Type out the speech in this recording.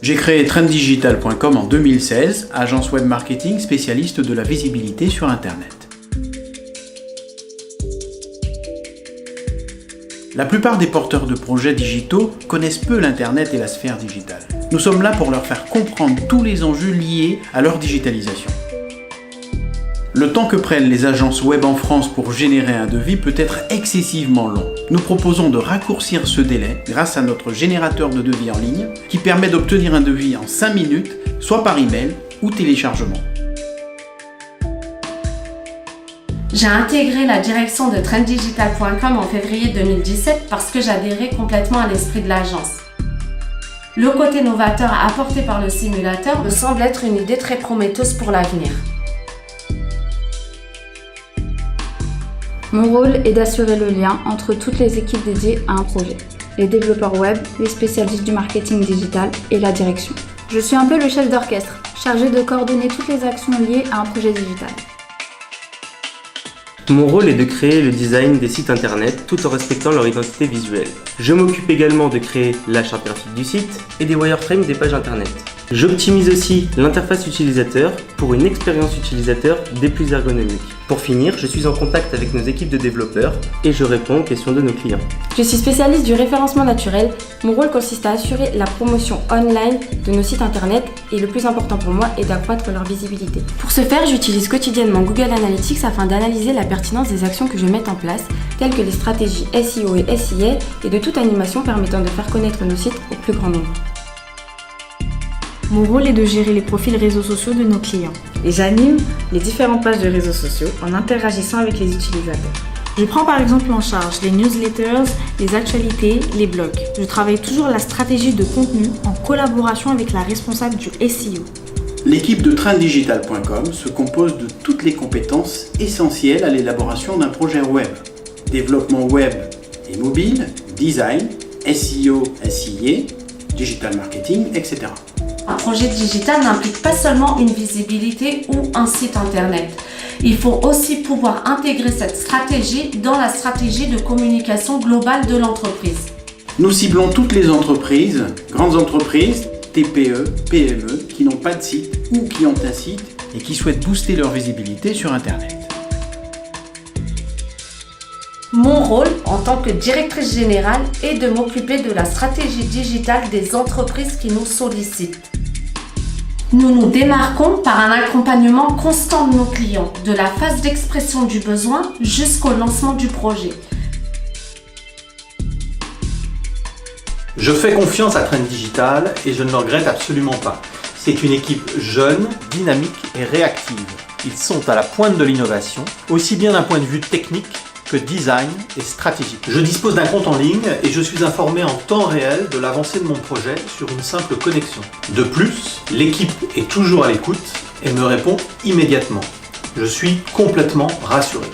J'ai créé trenddigital.com en 2016, agence web marketing spécialiste de la visibilité sur Internet. La plupart des porteurs de projets digitaux connaissent peu l'Internet et la sphère digitale. Nous sommes là pour leur faire comprendre tous les enjeux liés à leur digitalisation. Le temps que prennent les agences web en France pour générer un devis peut être excessivement long. Nous proposons de raccourcir ce délai grâce à notre générateur de devis en ligne qui permet d'obtenir un devis en 5 minutes, soit par email ou téléchargement. J'ai intégré la direction de trenddigital.com en février 2017 parce que j'adhérais complètement à l'esprit de l'agence. Le côté novateur apporté par le simulateur me semble être une idée très prometteuse pour l'avenir. Mon rôle est d'assurer le lien entre toutes les équipes dédiées à un projet, les développeurs web, les spécialistes du marketing digital et la direction. Je suis un peu le chef d'orchestre, chargé de coordonner toutes les actions liées à un projet digital. Mon rôle est de créer le design des sites internet tout en respectant leur identité visuelle. Je m'occupe également de créer la charte graphique du site et des wireframes des pages internet. J'optimise aussi l'interface utilisateur pour une expérience utilisateur des plus ergonomiques. Pour finir, je suis en contact avec nos équipes de développeurs et je réponds aux questions de nos clients. Je suis spécialiste du référencement naturel. Mon rôle consiste à assurer la promotion online de nos sites internet et le plus important pour moi est d'accroître leur visibilité. Pour ce faire, j'utilise quotidiennement Google Analytics afin d'analyser la pertinence des actions que je mets en place, telles que les stratégies SEO et SIA et de toute animation permettant de faire connaître nos sites au plus grand nombre. Mon rôle est de gérer les profils réseaux sociaux de nos clients et j'anime les différentes pages de réseaux sociaux en interagissant avec les utilisateurs. Je prends par exemple en charge les newsletters, les actualités, les blogs. Je travaille toujours la stratégie de contenu en collaboration avec la responsable du SEO. L'équipe de trenddigital.com se compose de toutes les compétences essentielles à l'élaboration d'un projet web. Développement web et mobile, design, SEO, SIA, digital marketing, etc. Un projet digital n'implique pas seulement une visibilité ou un site internet. Il faut aussi pouvoir intégrer cette stratégie dans la stratégie de communication globale de l'entreprise. Nous ciblons toutes les entreprises, grandes entreprises, TPE, PME, qui n'ont pas de site ou qui ont un site et qui souhaitent booster leur visibilité sur Internet. Mon rôle en tant que directrice générale est de m'occuper de la stratégie digitale des entreprises qui nous sollicitent. Nous nous démarquons par un accompagnement constant de nos clients, de la phase d'expression du besoin jusqu'au lancement du projet. Je fais confiance à Trend Digital et je ne le regrette absolument pas. C'est une équipe jeune, dynamique et réactive. Ils sont à la pointe de l'innovation, aussi bien d'un point de vue technique que design et stratégique. Je dispose d'un compte en ligne et je suis informé en temps réel de l'avancée de mon projet sur une simple connexion. De plus, l'équipe est toujours à l'écoute et me répond immédiatement. Je suis complètement rassuré.